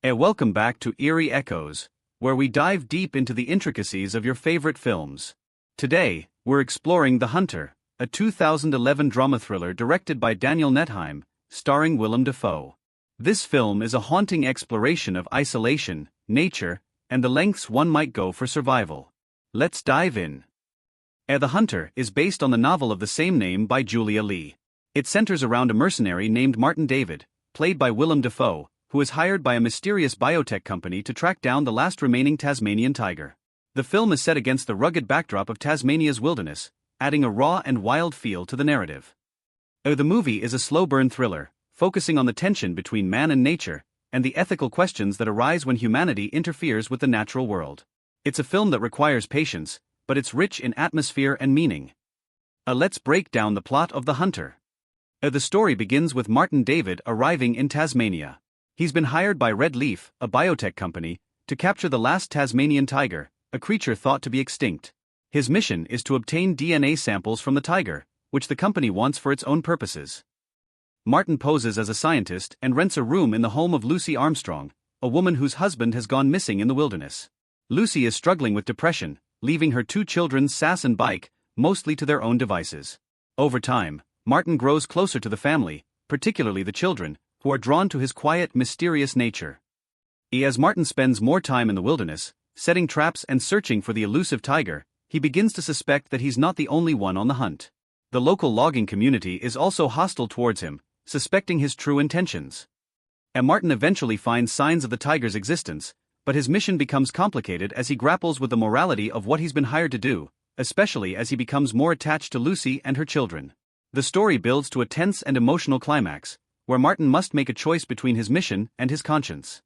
Welcome back to Eerie Echoes, where we dive deep into the intricacies of your favorite films. Today, we're exploring The Hunter, a 2011 drama thriller directed by Daniel Nettheim, starring Willem Dafoe. This film is a haunting exploration of isolation, nature, and the lengths one might go for survival. Let's dive in. The Hunter is based on the novel of the same name by Julia Lee. It centers around a mercenary named Martin David, played by Willem Dafoe, who is hired by a mysterious biotech company to track down the last remaining Tasmanian tiger. The film is set against the rugged backdrop of Tasmania's wilderness, adding a raw and wild feel to the narrative. The movie is a slow-burn thriller, focusing on the tension between man and nature, and the ethical questions that arise when humanity interferes with the natural world. It's a film that requires patience, but it's rich in atmosphere and meaning. Let's break down the plot of The Hunter. The story begins with Martin David arriving in Tasmania. He's been hired by Red Leaf, a biotech company, to capture the last Tasmanian tiger, a creature thought to be extinct. His mission is to obtain DNA samples from the tiger, which the company wants for its own purposes. Martin poses as a scientist and rents a room in the home of Lucy Armstrong, a woman whose husband has gone missing in the wilderness. Lucy is struggling with depression, leaving her two children Sass and Bike, mostly to their own devices. Over time, Martin grows closer to the family, particularly the children, who are drawn to his quiet, mysterious nature. As Martin spends more time in the wilderness, setting traps and searching for the elusive tiger, he begins to suspect that he's not the only one on the hunt. The local logging community is also hostile towards him, suspecting his true intentions. Martin eventually finds signs of the tiger's existence, but his mission becomes complicated as he grapples with the morality of what he's been hired to do, especially as he becomes more attached to Lucy and her children. The story builds to a tense and emotional climax, where Martin must make a choice between his mission and his conscience.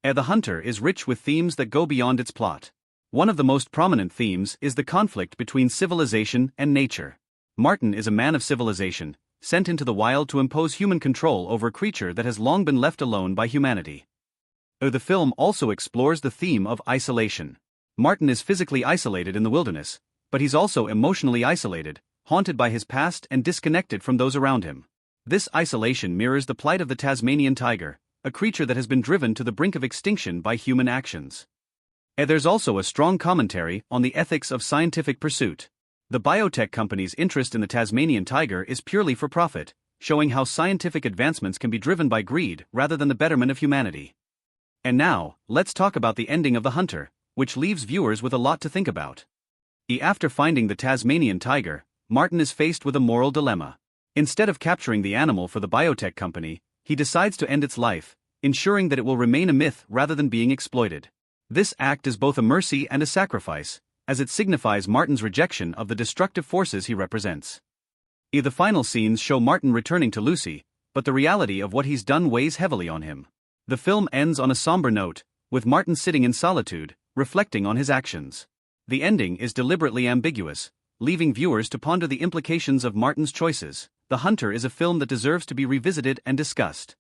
The Hunter is rich with themes that go beyond its plot. One of the most prominent themes is the conflict between civilization and nature. Martin is a man of civilization, sent into the wild to impose human control over a creature that has long been left alone by humanity. The film also explores the theme of isolation. Martin is physically isolated in the wilderness, but he's also emotionally isolated, haunted by his past and disconnected from those around him. This isolation mirrors the plight of the Tasmanian tiger, a creature that has been driven to the brink of extinction by human actions. There's also a strong commentary on the ethics of scientific pursuit. The biotech company's interest in the Tasmanian tiger is purely for profit, showing how scientific advancements can be driven by greed rather than the betterment of humanity. And now, let's talk about the ending of The Hunter, which leaves viewers with a lot to think about. After finding the Tasmanian tiger, Martin is faced with a moral dilemma. Instead of capturing the animal for the biotech company, he decides to end its life, ensuring that it will remain a myth rather than being exploited. This act is both a mercy and a sacrifice, as it signifies Martin's rejection of the destructive forces he represents. The final scenes show Martin returning to Lucy, but the reality of what he's done weighs heavily on him. The film ends on a somber note, with Martin sitting in solitude, reflecting on his actions. The ending is deliberately ambiguous, leaving viewers to ponder the implications of Martin's choices. The Hunter is a film that deserves to be revisited and discussed.